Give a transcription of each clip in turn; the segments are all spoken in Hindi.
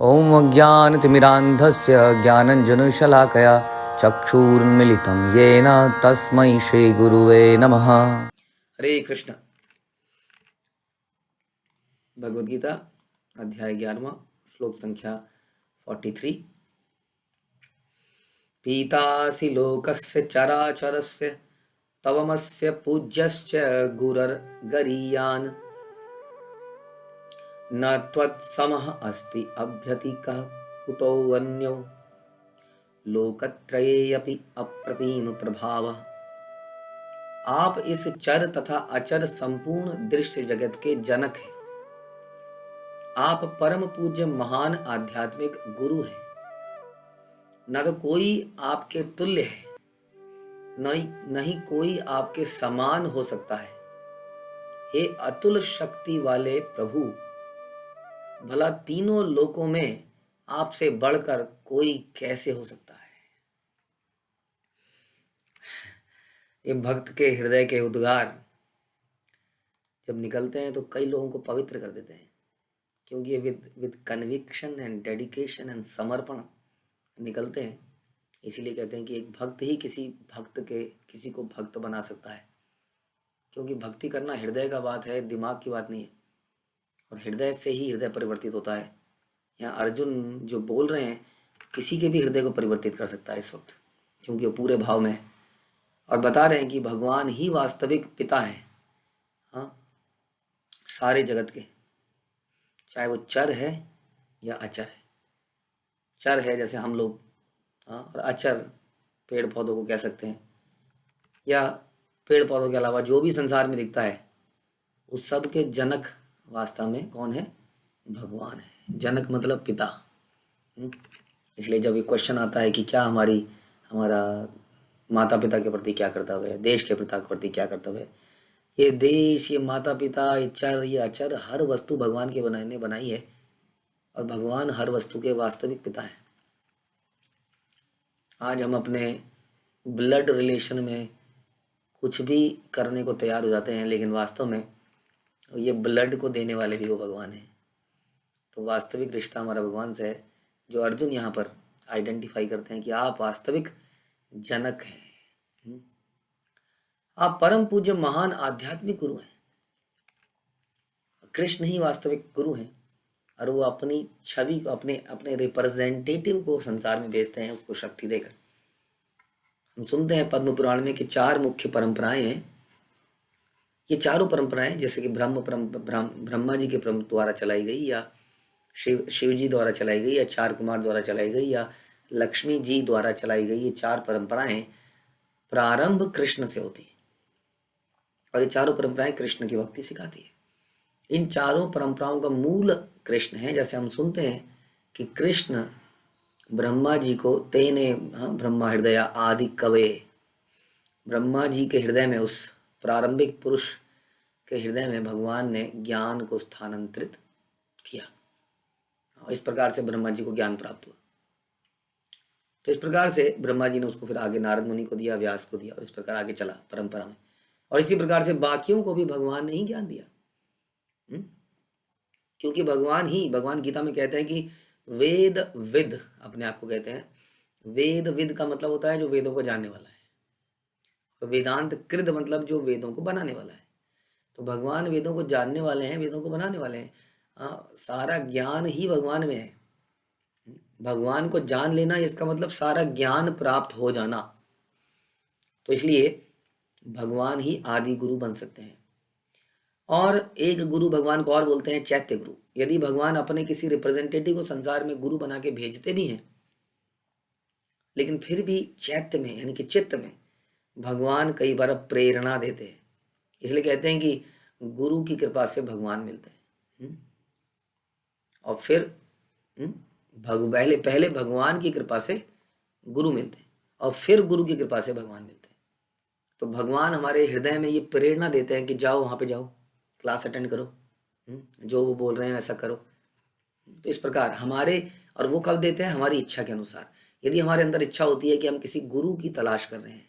ॐ अज्ञानतिमिरान्धस्य ज्ञानञ्जनशलाकया चक्षुरुन्मिलितं येन तस्मै श्रीगुरुवे नमः। हरे कृष्ण। भगवद गीता अध्याय 11 श्लोक संख्या 43। पीतासि लोकस्य चराचरस्य तवमस्य पूज्यश्च गुरर्गरीयान् न त्वत्समः अस्ति अभ्यतिकः कुतोऽन्यो लोकत्रयेऽपि अप्रतिम प्रभावः। आप इस चर तथा अचर संपूर्ण दृश्य जगत के जनक हैं। आप परम पूज्य महान आध्यात्मिक गुरु हैं। न तो कोई आपके तुल्य है, नहीं कोई आपके समान हो सकता है। हे अतुल शक्ति वाले प्रभु, भला तीनों लोकों में आपसे बढ़कर कोई कैसे हो सकता है। ये भक्त के हृदय के उद्गार जब निकलते हैं तो कई लोगों को पवित्र कर देते हैं, क्योंकि ये with conviction and dedication and समर्पण निकलते हैं। इसीलिए कहते हैं कि एक भक्त ही किसी को भक्त बना सकता है, क्योंकि भक्ति करना हृदय का बात है, दिमाग की बात नहीं है। और हृदय से ही हृदय परिवर्तित होता है। यहाँ अर्जुन जो बोल रहे हैं किसी के भी हृदय को परिवर्तित कर सकता है इस वक्त, क्योंकि वो पूरे भाव में है और बता रहे हैं कि भगवान ही वास्तविक पिता हैं। हाँ, सारे जगत के, चाहे वो चर है या अचर है। चर है जैसे हम लोग, हाँ, और अचर पेड़ पौधों को कह सकते हैं, या पेड़ पौधों के अलावा जो भी संसार में दिखता है उस सब के जनक वास्तव में कौन है? भगवान है। जनक मतलब पिता। इसलिए जब ये क्वेश्चन आता है कि क्या हमारा माता पिता के प्रति क्या कर्तव्य है, देश के पिता के प्रति क्या कर्तव्य है, ये देश, ये माता पिता, ये चर, ये अचर, हर वस्तु भगवान के बनाई है और भगवान हर वस्तु के वास्तविक पिता है। आज हम अपने ब्लड रिलेशन में कुछ भी करने को तैयार हो जाते हैं, लेकिन वास्तव में ये ब्लड को देने वाले भी वो भगवान है। तो वास्तविक रिश्ता हमारा भगवान से है, जो अर्जुन यहाँ पर आइडेंटिफाई करते हैं कि आप वास्तविक जनक हैं। आप परम पूज्य महान आध्यात्मिक गुरु हैं। कृष्ण ही वास्तविक गुरु हैं और वो अपनी छवि को, अपने रिप्रेजेंटेटिव को संसार में भेजते हैं, उसको शक्ति देकर। हम सुनते हैं पद्म पुराण में कि 4 मुख्य परंपराएं हैं। ये चारों परंपराएं जैसे कि ब्रह्मा जी के द्वारा चलाई गई, या शिव जी द्वारा चलाई गई, या 4 कुमार द्वारा चलाई गई, या लक्ष्मी जी द्वारा चलाई गई, ये 4 परंपराएं प्रारंभ कृष्ण से होती है और ये चारों परंपराएं कृष्ण की भक्ति सिखाती है। इन चारों परंपराओं का मूल कृष्ण है। जैसे हम सुनते हैं कि कृष्ण ब्रह्मा जी को तेने ब्रह्मा हृदय आदि कवे, ब्रह्मा जी के हृदय में, उस प्रारंभिक पुरुष के हृदय में भगवान ने ज्ञान को स्थानांतरित किया। इस प्रकार से ब्रह्मा जी को ज्ञान प्राप्त हुआ। तो इस प्रकार से ब्रह्मा जी ने उसको फिर आगे नारद मुनि को दिया, व्यास को दिया, और इस प्रकार आगे चला परंपरा में। और इसी प्रकार से बाकियों को भी भगवान ने ही ज्ञान दिया। क्योंकि भगवान गीता में कहते हैं कि वेद विद अपने आप को कहते हैं। वेद विद का मतलब होता है जो वेदों को जानने वाला है, और वेदांत कृद मतलब जो वेदों को बनाने वाला है। तो भगवान वेदों को जानने वाले हैं, वेदों को बनाने वाले हैं। सारा ज्ञान ही भगवान में है। भगवान को जान लेना, इसका मतलब सारा ज्ञान प्राप्त हो जाना। तो इसलिए भगवान ही आदि गुरु बन सकते हैं। और एक गुरु भगवान को और बोलते हैं चैत्य गुरु। यदि भगवान अपने किसी रिप्रेजेंटेटिव को संसार में गुरु बना के भेजते भी हैं, लेकिन फिर भी चैत्य में यानी कि चित्त में भगवान कई बार प्रेरणा देते हैं। इसलिए कहते हैं कि गुरु की कृपा से भगवान मिलते हैं। और फिर पहले भगवान की कृपा से गुरु मिलते हैं और फिर गुरु की कृपा से भगवान मिलते हैं। तो भगवान हमारे हृदय में ये प्रेरणा देते हैं कि जाओ, वहाँ पे जाओ, क्लास अटेंड करो, जो वो बोल रहे हैं वैसा करो। तो इस प्रकार और वो कब देते हैं? हमारी इच्छा के अनुसार। यदि हमारे अंदर इच्छा होती है कि हम किसी गुरु की तलाश कर रहे हैं,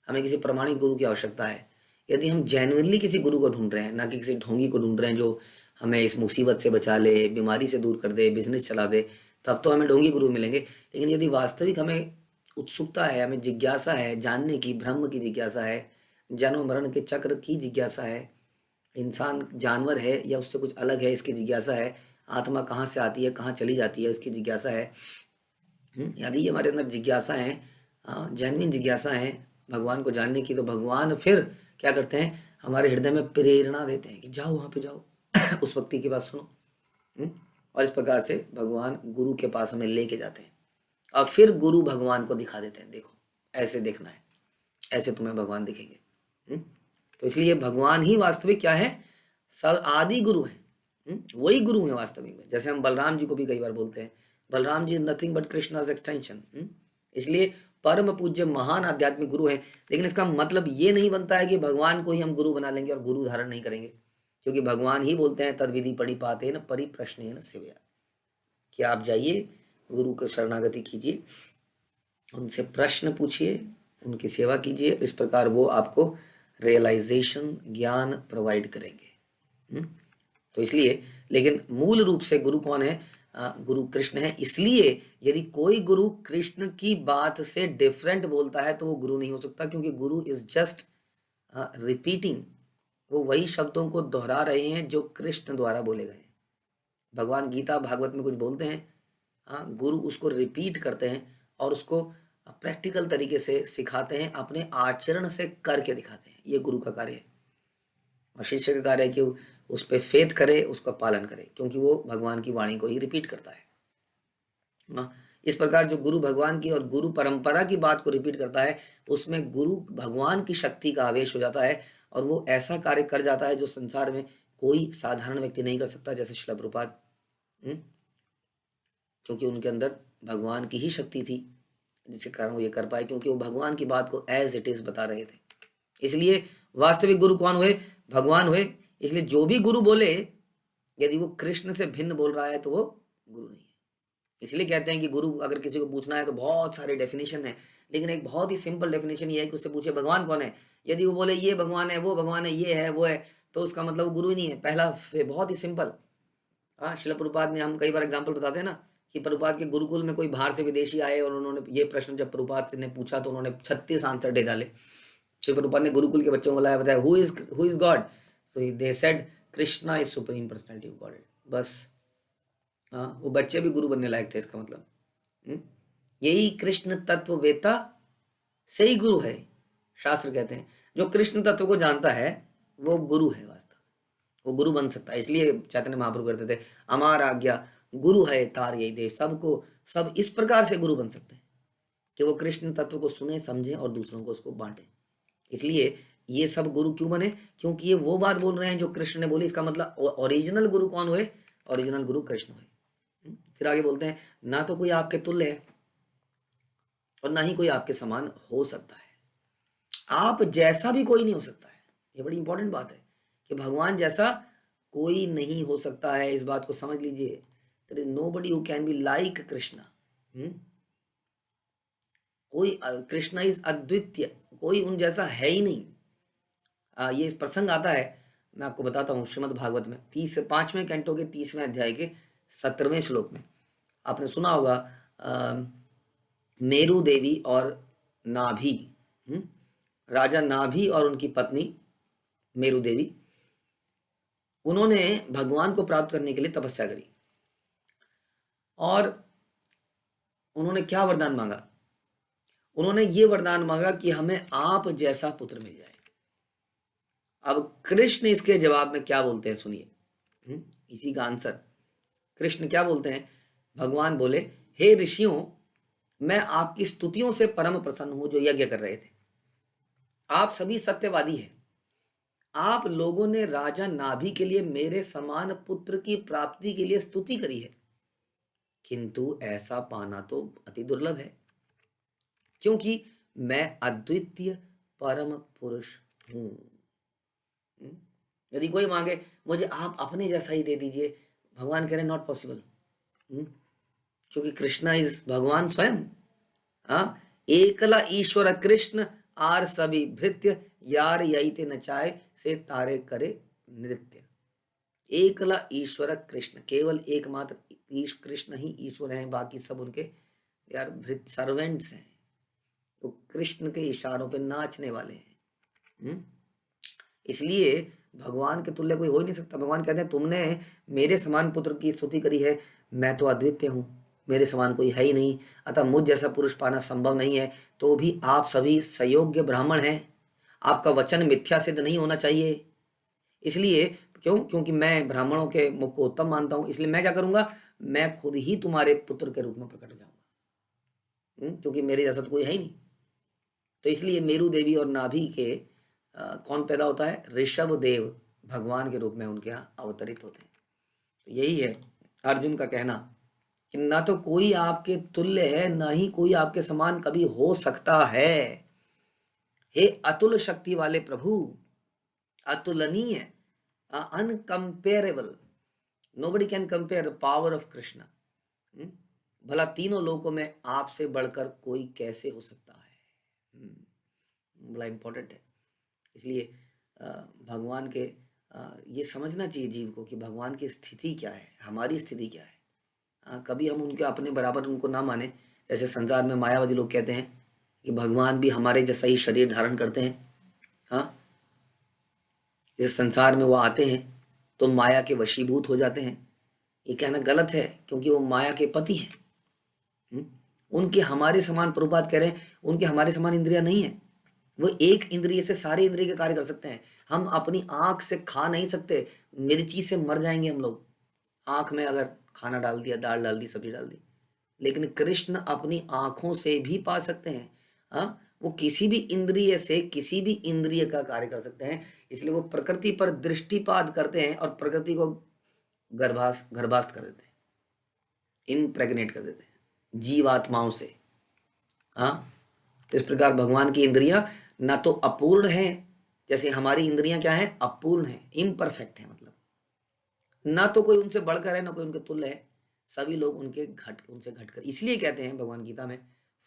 हमें किसी प्रमाणिक गुरु की आवश्यकता है, यदि हम जेन्युइनली किसी गुरु को ढूंढ रहे हैं, ना कि किसी ढोंगी को ढूंढ रहे हैं जो हमें इस मुसीबत से बचा ले, बीमारी से दूर कर दे, बिजनेस चला दे, तब तो हमें ढोंगी गुरु मिलेंगे। लेकिन यदि वास्तविक हमें उत्सुकता है, हमें जिज्ञासा है जानने की, ब्रह्म की जिज्ञासा है, जन्म मरण के चक्र की जिज्ञासा है, इंसान जानवर है या उससे कुछ अलग है इसकी जिज्ञासा है, आत्मा कहाँ से आती है कहाँ चली जाती है इसकी जिज्ञासा है, यदि हमारे अंदर जिज्ञासा है, जेन्युइन जिज्ञासा है भगवान को जानने की, तो भगवान फिर क्या करते हैं, हमारे हृदय में प्रेरणा देते हैं कि जाओ वहाँ पे जाओ उस व्यक्ति की बात सुनो। और इस प्रकार से भगवान गुरु के पास हमें लेके जाते हैं और फिर गुरु भगवान को दिखा देते हैं, देखो ऐसे देखना है, ऐसे तुम्हें भगवान दिखेंगे। तो इसलिए भगवान ही वास्तविक क्या है, सब आदि गुरु हैं। वही गुरु हैं वास्तविक में। जैसे हम बलराम जी को भी कई बार बोलते हैं, Balram ji is nothing but Krishna's extension. इसलिए परम पूज्य महान आध्यात्मिक गुरु हैं। लेकिन इसका मतलब ये नहीं बनता है कि भगवान को ही हम गुरु बना लेंगे और गुरु धारण नहीं करेंगे, क्योंकि भगवान ही बोलते हैं तद विधि पढ़ी पाते न परि प्रश्न न सेवया, कि आप जाइए गुरु को शरणागति कीजिए, उनसे प्रश्न पूछिए, उनकी सेवा कीजिए, इस प्रकार वो आपको रियलाइजेशन ज्ञान प्रोवाइड करेंगे। तो इसलिए, लेकिन मूल रूप से गुरु कौन है, गुरु कृष्ण है। इसलिए यदि कोई गुरु कृष्ण की बात से डिफरेंट बोलता है तो वो गुरु नहीं हो सकता, क्योंकि गुरु इज जस्ट रिपीटिंग, वो वही शब्दों को दोहरा रहे हैं जो कृष्ण द्वारा बोले गए। भगवान गीता भागवत में कुछ बोलते हैं, गुरु उसको रिपीट करते हैं और उसको प्रैक्टिकल तरीके से सिखाते हैं, अपने आचरण से करके दिखाते हैं। ये गुरु का कार्य है। और शिष्य का कार्य है कि उस पर फेथ करे, उसका पालन करे, क्योंकि वो भगवान की वाणी को ही रिपीट करता है। इस प्रकार जो गुरु भगवान की और गुरु परंपरा की बात को रिपीट करता है, उसमें गुरु भगवान की शक्ति का आवेश हो जाता है और वो ऐसा कार्य कर जाता है जो संसार में कोई साधारण व्यक्ति नहीं कर सकता, जैसे श्रील प्रभुपाद। क्योंकि उनके अंदर भगवान की ही शक्ति थी, जिसके कारण वो ये कर पाए, क्योंकि वो भगवान की बात को एज इट इज बता रहे थे। इसलिए वास्तविक गुरु कौन हुए, भगवान हुए। इसलिए जो भी गुरु बोले, यदि वो कृष्ण से भिन्न बोल रहा है तो वो गुरु नहीं है। इसलिए कहते हैं कि गुरु अगर किसी को पूछना है तो बहुत सारे डेफिनेशन है, लेकिन एक बहुत ही सिंपल डेफिनेशन ये है कि उससे पूछे भगवान कौन है। यदि वो बोले ये भगवान है, वो भगवान है, ये है, वो है, तो उसका मतलब वो गुरु ही नहीं है। पहला बहुत ही सिंपल। श्रील प्रभुपाद ने, हम कई बार एग्जाम्पल बताते हैं ना, कि प्रभुपाद के गुरुकुल में कोई बाहर से विदेशी आए और उन्होंने ये प्रश्न जब प्रभुपाद ने पूछा तो उन्होंने 36 आंसर दे डाले। श्री प्रभुपाद ने गुरुकुल के बच्चों को बुलाया, बताया who is God, so they said Krishna is supreme personality of God. बस वो बच्चे भी गुरु बनने लायक थे। इसका मतलब यही कृष्ण तत्व वेता से ही गुरु है। शास्त्र कहते हैं जो कृष्ण तत्व को जानता है वो गुरु है, वास्तव वो गुरु बन सकता है। इसलिए चैतन्य महाप्रभु करते थे, अमार आज्ञा गुरु है तार यही दे। सबको सब इस प्रकार से गुरु बन सकते हैं कि वो कृष्ण तत्व को सुने, समझे और दूसरों को उसको बांटे। इसलिए ये सब गुरु क्यों बने, क्योंकि ये वो बात बोल रहे हैं जो कृष्ण ने बोली। इसका मतलब ओरिजिनल गुरु कौन हुए, ओरिजिनल गुरु कृष्ण हुए। फिर आगे बोलते हैं, ना तो कोई आपके तुल्य है और ना ही कोई आपके समान हो सकता है। आप जैसा भी कोई नहीं हो सकता है। ये बड़ी इंपॉर्टेंट बात है कि भगवान जैसा कोई नहीं हो सकता है। इस बात को समझ लीजिए, there is nobody who can be like Krishna. कोई, कृष्णा इज अद्वितीय, कोई उन जैसा है ही नहीं। ये प्रसंग आता है, मैं आपको बताता हूँ, श्रीमद् भागवत में 5वें कैंटो के 30वें अध्याय के 17वें श्लोक में आपने सुना होगा, मेरु देवी और नाभि, राजा नाभि और उनकी पत्नी मेरु देवी, उन्होंने भगवान को प्राप्त करने के लिए तपस्या करी और उन्होंने क्या वरदान मांगा, उन्होंने ये वरदान मांगा कि हमें आप जैसा पुत्र मिल जाए। अब कृष्ण इसके जवाब में क्या बोलते हैं सुनिए, इसी का आंसर कृष्ण क्या बोलते हैं। भगवान बोले, हे ऋषियों, मैं आपकी स्तुतियों से परम प्रसन्न हूं जो यज्ञ कर रहे थे। आप सभी सत्यवादी हैं। आप लोगों ने राजा नाभि के लिए मेरे समान पुत्र की प्राप्ति के लिए स्तुति करी है, किंतु ऐसा पाना तो अति दुर्लभ है, क्योंकि मैं अद्वितीय परम पुरुष हूं। यदि कोई मांगे मुझे आप अपने जैसा ही दे दीजिए, भगवान कह रहे नॉट पॉसिबल, क्योंकि कृष्णा इज भगवान स्वयं। एकला ईश्वर कृष्ण आर सभी भृत्य, यार यही ते नचाए से तारे करे नृत्य। एकला ईश्वर कृष्ण, केवल एकमात्र कृष्ण ही ईश्वर हैं, बाकी सब उनके यार भृत सर्वेंट्स हैं, तो कृष्ण के इशारों पे नाचने वाले हैं। इसलिए भगवान के तुल्य कोई हो ही नहीं सकता। भगवान कहते हैं तुमने मेरे समान पुत्र की स्तुति करी है, मैं तो अद्वितीय हूँ, मेरे समान कोई है ही नहीं, अतः मुझ जैसा पुरुष पाना संभव नहीं है। तो भी आप सभी सयोग्य ब्राह्मण हैं, आपका वचन मिथ्या सिद्ध नहीं होना चाहिए। इसलिए क्योंकि मैं ब्राह्मणों के मुख को उत्तम मानता हूं, इसलिए मैं क्या करूंगा, मैं खुद ही तुम्हारे पुत्र के रूप में प्रकट हो जाऊंगा, क्योंकि मेरे जैसा तो कोई है ही नहीं। तो इसलिए मेरु देवी और नाभि के कौन पैदा होता है, ऋषभ देव भगवान के रूप में उनके यहाँ अवतरित होते हैं। तो यही है अर्जुन का कहना कि ना तो कोई आपके तुल्य है, ना ही कोई आपके समान कभी हो सकता है। हे अतुल शक्ति वाले प्रभु, अतुलनीय, uncomparable, nobody can compare the power of Krishna. भला तीनों लोकों में आपसे बढ़कर कोई कैसे हो सकता है। बड़ा इंपॉर्टेंट है। इसलिए भगवान के ये समझना चाहिए जीव को कि भगवान की स्थिति क्या है, हमारी स्थिति क्या है। कभी हम उनके अपने बराबर उनको ना माने। जैसे संसार में मायावादी लोग कहते हैं कि भगवान भी हमारे जैसा ही शरीर धारण करते हैं। हाँ, इस संसार में वो आते हैं तो माया के वशीभूत हो जाते हैं। ये कहना गलत है, क्योंकि वो माया के पति हैं। उनके हमारे समान, प्रभुपाद कह रहे हैं, उनके हमारे समान इंद्रियां नहीं है। वो एक इंद्रिय से सारे इंद्रिय के कार्य कर सकते हैं। हम अपनी आंख से खा नहीं सकते, मिर्ची से मर जाएंगे हम लोग। आंख में अगर खाना डाल दिया, दाल डाल दी, सब्जी डाल दी, लेकिन कृष्ण अपनी आंखों से भी पा सकते हैं। हाँ, वो किसी भी इंद्रिय से किसी भी इंद्रिय का कार्य कर सकते हैं। इसलिए वो प्रकृति पर दृष्टिपात करते हैं और प्रकृति को गर्भास्त कर देते हैं, इम्प्रेग्नेट कर देते हैं जीवात्माओं से। हाँ, इस प्रकार भगवान की इंद्रियां ना तो अपूर्ण है, जैसे हमारी इंद्रियां क्या है, अपूर्ण है, इम्परफेक्ट है, मतलब ना तो कोई उनसे बढ़कर है, ना कोई उनके तुल्य है। सभी लोग उनसे घटकर। इसलिए कहते हैं भगवान गीता में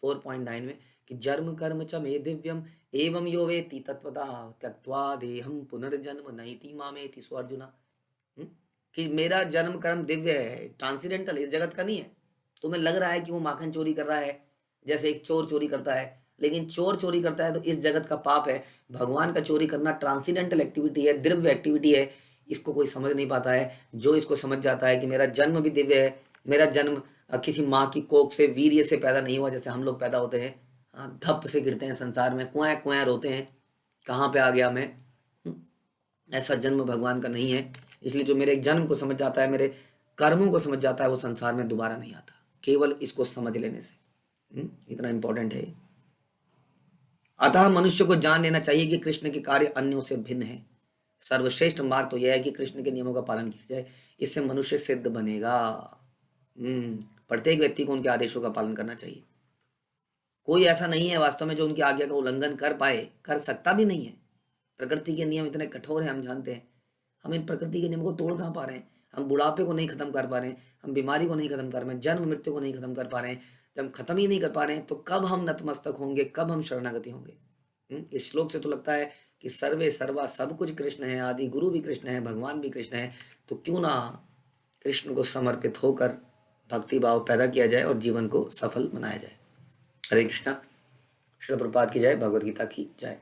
4.9 में कि जन्म कर्म च मे दिव्यम एवं यो वेति तत्वता त्यक्त्वा देहम पुनर्जन्म नैति मामेति। सो अर्जुना, कि मेरा जन्म कर्म दिव्य है, ट्रांसीडेंटल, इस जगत का नहीं है। तुम्हें लग रहा है कि वो माखन चोरी कर रहा है, जैसे एक चोर चोरी करता है, लेकिन चोर चोरी करता है तो इस जगत का पाप है। भगवान का चोरी करना ट्रांसीडेंटल एक्टिविटी है, दिव्य एक्टिविटी है। इसको कोई समझ नहीं पाता है। जो इसको समझ जाता है कि मेरा जन्म भी दिव्य है, मेरा जन्म किसी माँ की कोख से, वीर्य से पैदा नहीं हुआ, जैसे हम लोग पैदा होते हैं, धप से गिरते हैं संसार में, कुआं कुआं रोते हैं, कहाँ पे आ गया मैं। ऐसा जन्म भगवान का नहीं है। इसलिए जो मेरे जन्म को समझ जाता है, मेरे कर्मों को समझ जाता है, वो संसार में दोबारा नहीं आता, केवल इसको समझ लेने से। इतना इंपॉर्टेंट है। अतः मनुष्य को जान लेना चाहिए कि कृष्ण के कार्य अन्यों से भिन्न है। सर्वश्रेष्ठ मार्ग तो यह है कि कृष्ण के नियमों का पालन किया जाए, इससे मनुष्य सिद्ध बनेगा। प्रत्येक व्यक्ति को उनके आदेशों का पालन करना चाहिए। कोई ऐसा नहीं है वास्तव में जो उनकी आज्ञा का उल्लंघन कर पाए, कर सकता भी नहीं है। प्रकृति के नियम इतने कठोर हैं, हम जानते हैं। हम इन प्रकृति के नियमों को तोड़ कहाँ पा रहे हैं। हम बुढ़ापे को नहीं खत्म कर पा रहे हैं, हम बीमारी को नहीं खत्म कर पा रहे हैं, जन्म मृत्यु को नहीं खत्म कर पा रहे हैं। जब खत्म ही नहीं कर पा रहे हैं तो कब हम नतमस्तक होंगे, कब हम शरणागति होंगे। इस श्लोक से तो लगता है कि सर्वे सर्वा सब कुछ कृष्ण है, आदि गुरु भी कृष्ण है, भगवान भी कृष्ण है। तो क्यों ना कृष्ण को समर्पित होकर भक्ति भाव पैदा किया जाए और जीवन को सफल बनाया जाए। हरे कृष्णा। श्रील प्रभुपाद की जय, भगवद गीता की जय।